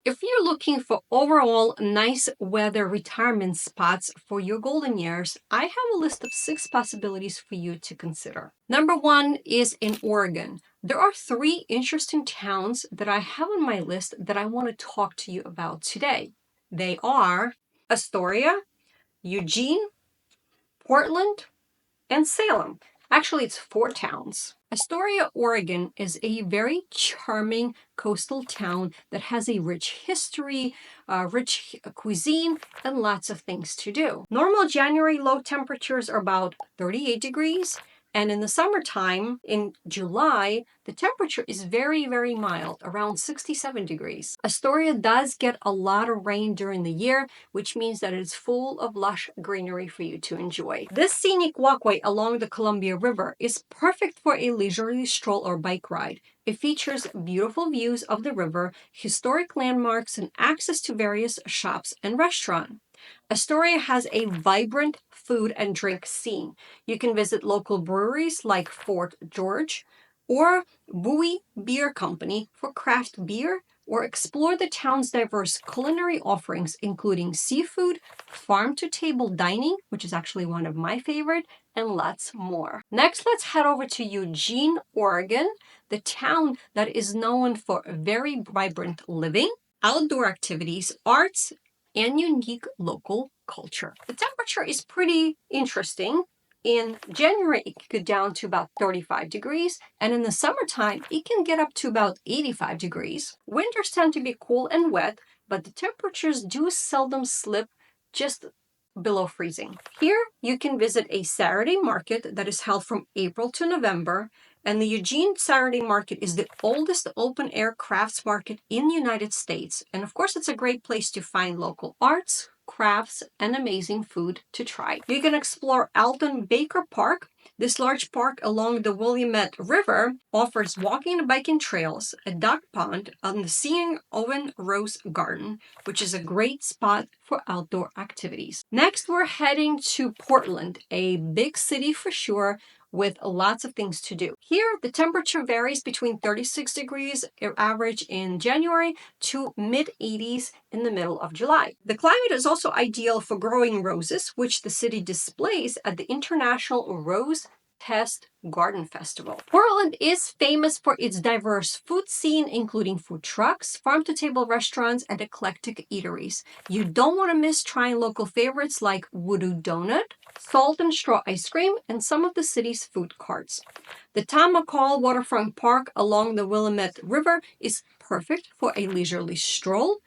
If you're looking for overall nice weather retirement spots for your golden years, I have a list of 6 possibilities for you to consider. Number 1 is in Oregon. There are 3 interesting towns that I have on my list that I want to talk to you about today. They are Astoria, Eugene, Portland, and Salem. Actually, it's 4 towns. Astoria, Oregon is a very charming coastal town that has a rich history, rich cuisine, and lots of things to do. Normal January low temperatures are about 38 degrees. And in the summertime, in July, the temperature is very, very mild, around 67 degrees. Astoria does get a lot of rain during the year, which means that it's full of lush greenery for you to enjoy. This scenic walkway along the Columbia River is perfect for a leisurely stroll or bike ride. It features beautiful views of the river, historic landmarks, and access to various shops and restaurants. Astoria has a vibrant food and drink scene. You can visit local breweries like Fort George or Bowie Beer Company for craft beer, or explore the town's diverse culinary offerings, including seafood, farm-to-table dining, which is actually one of my favorite, and lots more. Next, let's head over to Eugene, Oregon, the town that is known for very vibrant living, outdoor activities, arts, and unique local culture. The temperature is pretty interesting. In January, it can go down to about 35 degrees, and in the summertime, it can get up to about 85 degrees. Winters tend to be cool and wet, but the temperatures do seldom slip just below freezing. Here, you can visit a Saturday market that is held from April to November, and the Eugene Saturday Market is the oldest open-air crafts market in the United States. And of course, it's a great place to find local arts, crafts, and amazing food to try. You can explore Alton Baker Park. This large park along the Willamette River offers walking and biking trails, a duck pond, and the Seeing Owen Rose Garden, which is a great spot for outdoor activities. Next, we're heading to Portland, a big city for sure, with lots of things to do. Here, the temperature varies between 36 degrees average in January to mid-80s in the middle of July. The climate is also ideal for growing roses, which the city displays at the International Rose Test Garden Festival. Portland is famous for its diverse food scene, including food trucks, farm-to-table restaurants, and eclectic eateries. You don't want to miss trying local favorites like Voodoo Donut, Salt and Straw Ice Cream, and some of the city's food carts. The Tom McCall Waterfront Park along the Willamette River is perfect for a leisurely stroll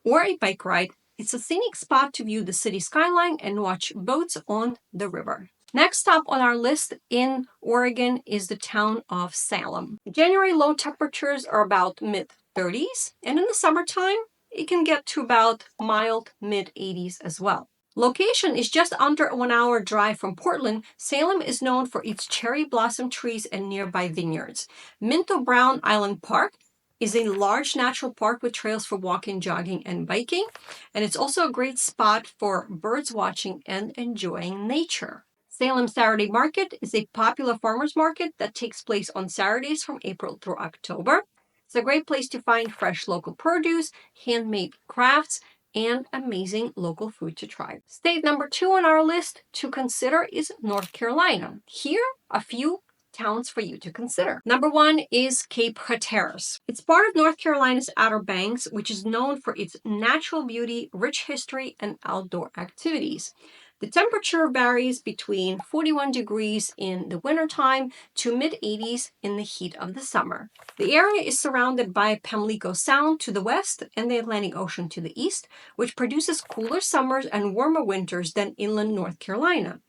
or a bike ride. It's a scenic spot to view the city skyline and watch boats on the river. Next stop on our list in Oregon is the town of Salem. January low temperatures are about mid-30s, and in the summertime, it can get to about mild mid-80s as well. Location is just under a 1-hour drive from Portland. Salem is known for its cherry blossom trees and nearby vineyards. Minto Brown Island Park is a large natural park with trails for walking, jogging, and biking. And it's also a great spot for birds watching and enjoying nature. Salem Saturday Market is a popular farmers market that takes place on Saturdays from April through October. It's a great place to find fresh local produce, handmade crafts, and amazing local food to try. State number 2 on our list to consider is North Carolina. Here, a few towns for you to consider. Number 1 is Cape Hatteras. It's part of North Carolina's Outer Banks, which is known for its natural beauty, rich history, and outdoor activities. The temperature varies between 41 degrees in the wintertime to mid-80s in the heat of the summer. The area is surrounded by Pamlico Sound to the west and the Atlantic Ocean to the east, which produces cooler summers and warmer winters than inland North Carolina.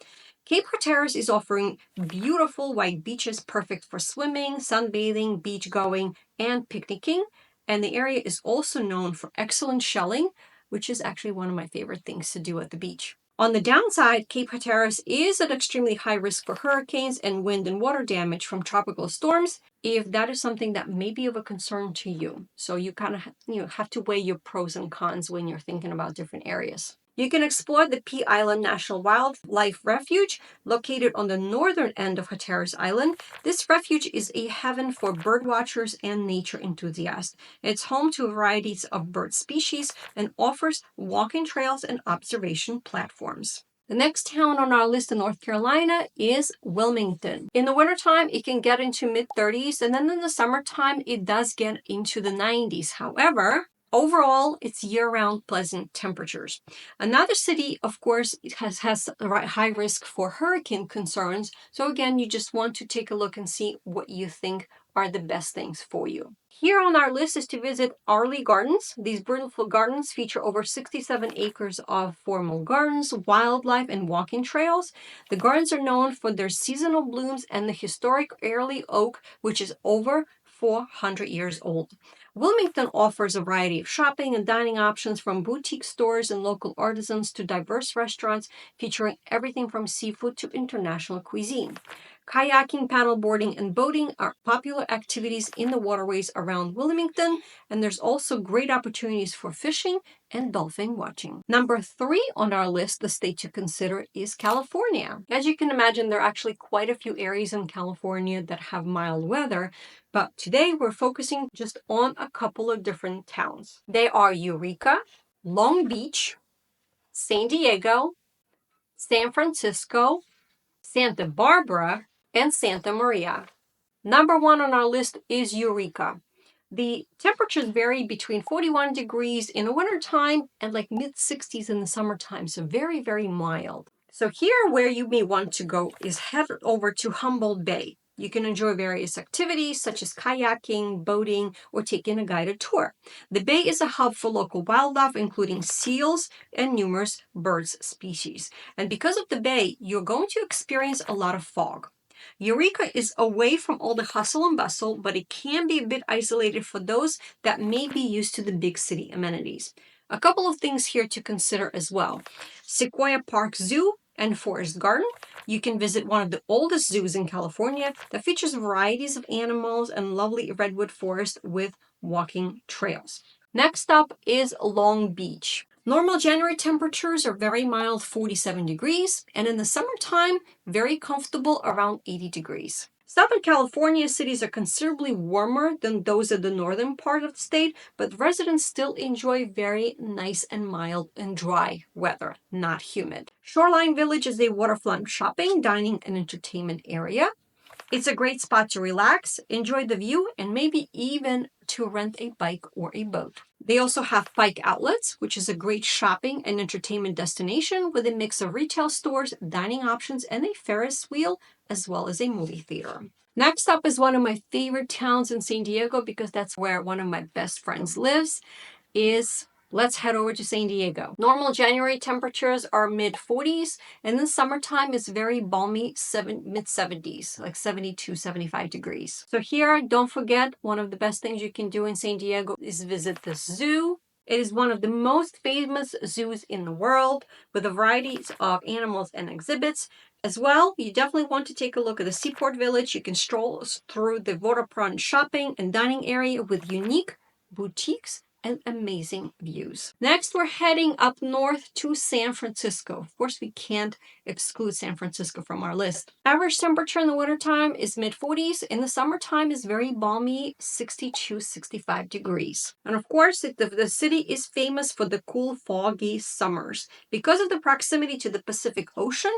Cape Hatteras is offering beautiful white beaches perfect for swimming, sunbathing, beach going, and picnicking. And the area is also known for excellent shelling, which is actually one of my favorite things to do at the beach. On the downside, Cape Hatteras is at extremely high risk for hurricanes and wind and water damage from tropical storms, if that is something that may be of a concern to you. So you kind of have to weigh your pros and cons when you're thinking about different areas. You can explore the Pea Island National Wildlife Refuge, located on the northern end of Hatteras Island. This refuge is a heaven for birdwatchers and nature enthusiasts. It's home to varieties of bird species and offers walking trails and observation platforms. The next town on our list in North Carolina is Wilmington. In the wintertime, it can get into mid-30s, and then in the summertime, it does get into the 90s. However, overall, it's year-round pleasant temperatures. Another city, of course, it has high risk for hurricane concerns. So again, you just want to take a look and see what you think are the best things for you. Here on our list is to visit Arley Gardens. These beautiful gardens feature over 67 acres of formal gardens, wildlife, and walking trails. The gardens are known for their seasonal blooms and the historic Arley oak, which is over 400 years old. Wilmington offers a variety of shopping and dining options, from boutique stores and local artisans to diverse restaurants featuring everything from seafood to international cuisine. Kayaking, paddleboarding, and boating are popular activities in the waterways around Wilmington, and there's also great opportunities for fishing and dolphin watching. Number 3 on our list, the state to consider, is California. As you can imagine, there are actually quite a few areas in California that have mild weather, but today we're focusing just on a couple of different towns. They are Eureka, Long Beach, San Diego, San Francisco, Santa Barbara, and Santa Maria. Number 1 on our list is Eureka. The temperatures vary between 41 degrees in the wintertime and like mid-60s in the summertime, so very, very mild. So here, where you may want to go is head over to Humboldt Bay. You can enjoy various activities such as kayaking, boating, or taking a guided tour. The bay is a hub for local wildlife, including seals and numerous birds species. And because of the bay, you're going to experience a lot of fog. Eureka is away from all the hustle and bustle, but it can be a bit isolated for those that may be used to the big city amenities. A couple of things here to consider as well. Sequoia Park Zoo and Forest Garden. You can visit one of the oldest zoos in California that features varieties of animals and lovely redwood forest with walking trails. Next up is Long Beach. Normal January temperatures are very mild, 47 degrees, and in the summertime, very comfortable around 80 degrees. Southern California cities are considerably warmer than those of the northern part of the state, but residents still enjoy very nice and mild and dry weather, not humid. Shoreline Village is a waterfront shopping, dining, and entertainment area. It's a great spot to relax, enjoy the view, and maybe even to rent a bike or a boat. They also have Pike Outlets, which is a great shopping and entertainment destination with a mix of retail stores, dining options, and a Ferris wheel, as well as a movie theater. Next up is one of my favorite towns in San Diego, because that's where one of my best friends lives, let's head over to San Diego. Normal January temperatures are mid-40s, and in summertime is very balmy, mid-70s, like 72, 75 degrees. So here, don't forget, one of the best things you can do in San Diego is visit the zoo. It is one of the most famous zoos in the world, with a variety of animals and exhibits. As well, you definitely want to take a look at the Seaport Village. You can stroll through the waterfront shopping and dining area with unique boutiques and amazing views. Next, we're heading up north to San Francisco. Of course, we can't exclude San Francisco from our list. Average temperature in the wintertime is mid-40s. In the summertime is very balmy, 62, 65 degrees. And of course, the city is famous for the cool, foggy summers. Because of the proximity to the Pacific Ocean,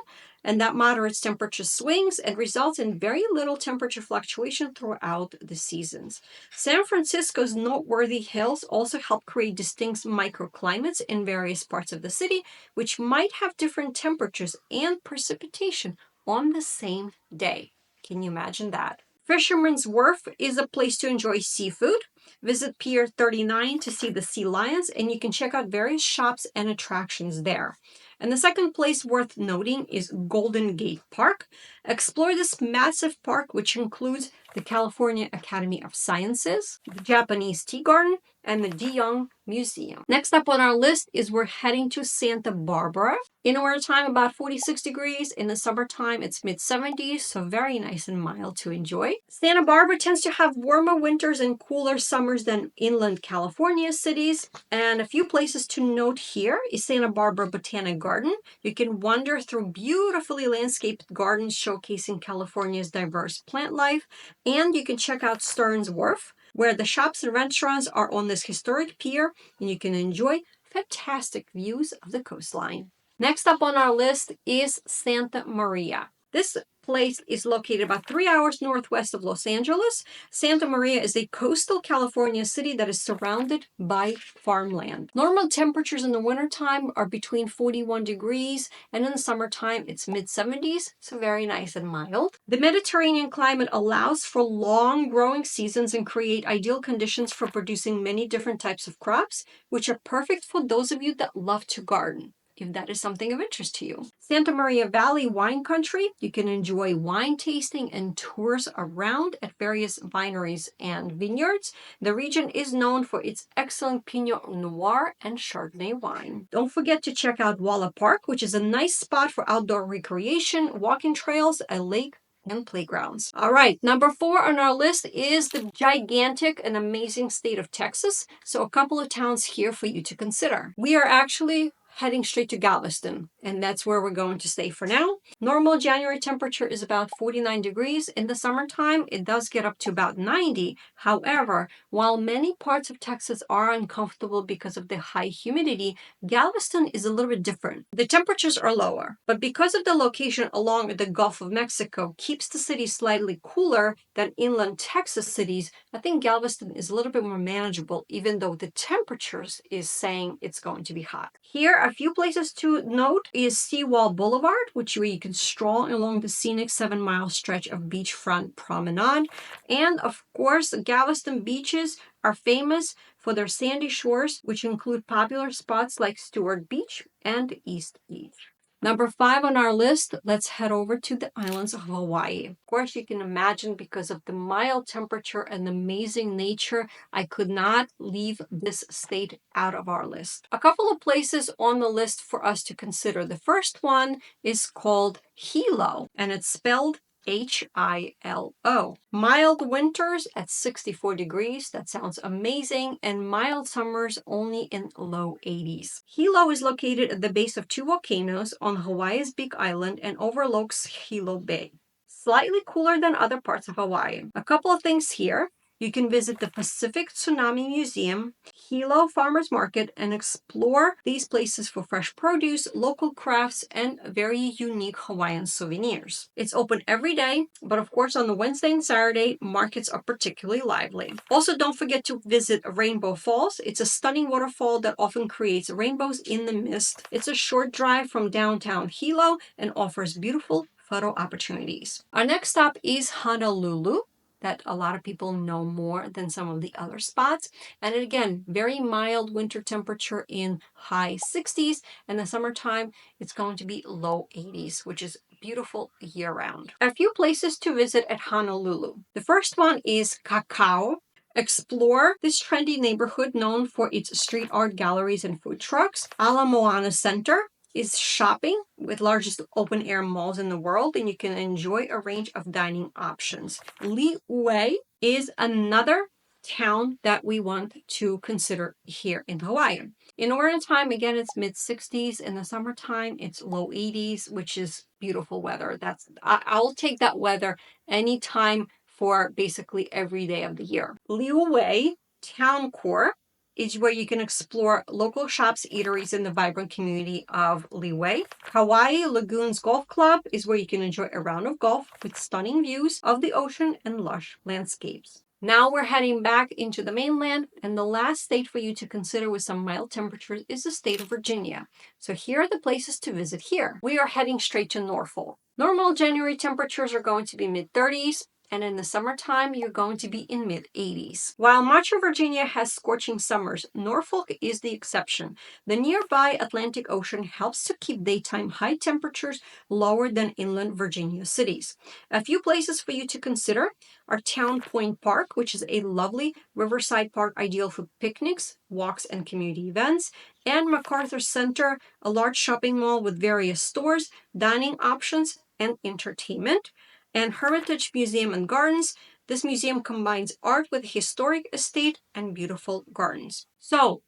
and that moderates temperature swings and results in very little temperature fluctuation throughout the seasons. San Francisco's noteworthy hills also help create distinct microclimates in various parts of the city, which might have different temperatures and precipitation on the same day. Can you imagine that? Fisherman's Wharf is a place to enjoy seafood. Visit Pier 39 to see the sea lions, and you can check out various shops and attractions there. And the second place worth noting is Golden Gate Park. Explore this massive park, which includes the California Academy of Sciences, the Japanese Tea Garden, and the De Young Museum. Next up on our list is we're heading to Santa Barbara. In wintertime, about 46 degrees. In the summertime, it's mid-70s, so very nice and mild to enjoy. Santa Barbara tends to have warmer winters and cooler summers than inland California cities. And a few places to note here is Santa Barbara Botanic Garden. You can wander through beautifully landscaped gardens showcasing California's diverse plant life. And you can check out Stearns Wharf, where the shops and restaurants are on this historic pier, and you can enjoy fantastic views of the coastline. Next up on our list is Santa Maria. This place is located about 3 hours northwest of Los Angeles. Santa Maria is a coastal California city that is surrounded by farmland. Normal temperatures in the wintertime are between 41 degrees, and in the summertime it's mid-70s, so very nice and mild. The Mediterranean climate allows for long growing seasons and create ideal conditions for producing many different types of crops, which are perfect for those of you that love to garden, if that is something of interest to you. Santa Maria Valley Wine Country. You can enjoy wine tasting and tours around at various wineries and vineyards. The region is known for its excellent Pinot Noir and Chardonnay wine. Don't forget to check out Walla Park, which is a nice spot for outdoor recreation, walking trails, a lake, and playgrounds. All right, number 4 on our list is the gigantic and amazing state of Texas. So a couple of towns here for you to consider. We are actually heading straight to Galveston, and that's where we're going to stay for now. Normal January temperature is about 49 degrees. In the summertime, it does get up to about 90. However, while many parts of Texas are uncomfortable because of the high humidity, Galveston is a little bit different. The temperatures are lower, but because of the location along the Gulf of Mexico keeps the city slightly cooler than inland Texas cities, I think Galveston is a little bit more manageable, even though the temperatures is saying it's going to be hot. Here, a few places to note is Seawall Boulevard, where you can stroll along the scenic 7-mile stretch of beachfront promenade. And of course, Galveston beaches are famous for their sandy shores, which include popular spots like Stewart Beach and East Beach. Number 5 on our list, let's head over to the islands of Hawaii. Of course, you can imagine because of the mild temperature and the amazing nature, I could not leave this state out of our list. A couple of places on the list for us to consider. The first one is called Hilo, and it's spelled Hilo. Mild winters at 64 degrees. That sounds amazing. And mild summers only in low 80s. Hilo is located at the base of 2 volcanoes on Hawaii's Big Island and overlooks Hilo Bay. Slightly cooler than other parts of Hawaii. A couple of things here. You can visit the Pacific Tsunami Museum, Hilo Farmers Market, and explore these places for fresh produce, local crafts, and very unique Hawaiian souvenirs. It's open every day, but of course on the Wednesday and Saturday, markets are particularly lively. Also, don't forget to visit Rainbow Falls. It's a stunning waterfall that often creates rainbows in the mist. It's a short drive from downtown Hilo and offers beautiful photo opportunities. Our next stop is Honolulu, that a lot of people know more than some of the other spots. And again, very mild winter temperature in high 60s. And the summertime, it's going to be low 80s, which is beautiful year-round. A few places to visit at Honolulu. The first one is Kakao. Explore this trendy neighborhood known for its street art galleries and food trucks. Ala Moana Center is shopping with largest open air malls in the world, and you can enjoy a range of dining options. Lihue is another town that we want to consider here in Hawaii. In wintertime, again, it's mid-60s. In the summertime, it's low 80s, which is beautiful weather. I'll take that weather anytime for basically every day of the year. Lihue Town Core is where you can explore local shops, eateries in the vibrant community of Lihue. Hawaii Lagoons Golf Club is where you can enjoy a round of golf with stunning views of the ocean and lush landscapes. Now we're heading back into the mainland, and the last state for you to consider with some mild temperatures is the state of Virginia. So here are the places to visit here. We are heading straight to Norfolk. Normal January temperatures are going to be mid-30s. And in the summertime, you're going to be in mid-80s. While much of Virginia has scorching summers, Norfolk is the exception. The nearby Atlantic Ocean helps to keep daytime high temperatures lower than inland Virginia cities. A few places for you to consider are Town Point Park, which is a lovely riverside park ideal for picnics, walks, and community events, and MacArthur Center, a large shopping mall with various stores, dining options, and entertainment. And Hermitage Museum and Gardens. This museum combines art with historic estate and beautiful gardens. So,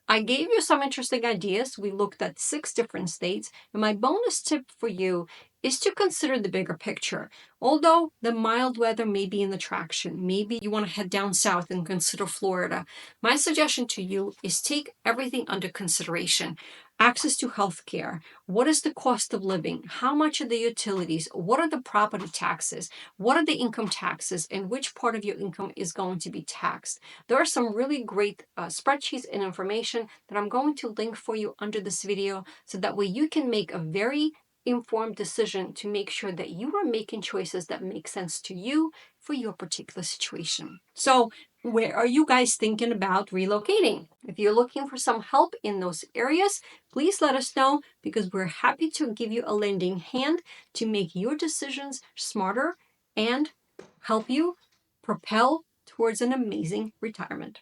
I gave you some interesting ideas. We looked at 6 different states, and my bonus tip for you is to consider the bigger picture. Although the mild weather may be an attraction, maybe you want to head down south and consider Florida. My suggestion to you is take everything under consideration. Access to healthcare. What is the cost of living? How much are the utilities? What are the property taxes? What are the income taxes? And which part of your income is going to be taxed? There are some really great spreadsheets and information that I'm going to link for you under this video so that way you can make a very informed decision to make sure that you are making choices that make sense to you for your particular situation. So, where are you guys thinking about relocating? If you're looking for some help in those areas, please let us know because we're happy to give you a lending hand to make your decisions smarter and help you propel towards an amazing retirement.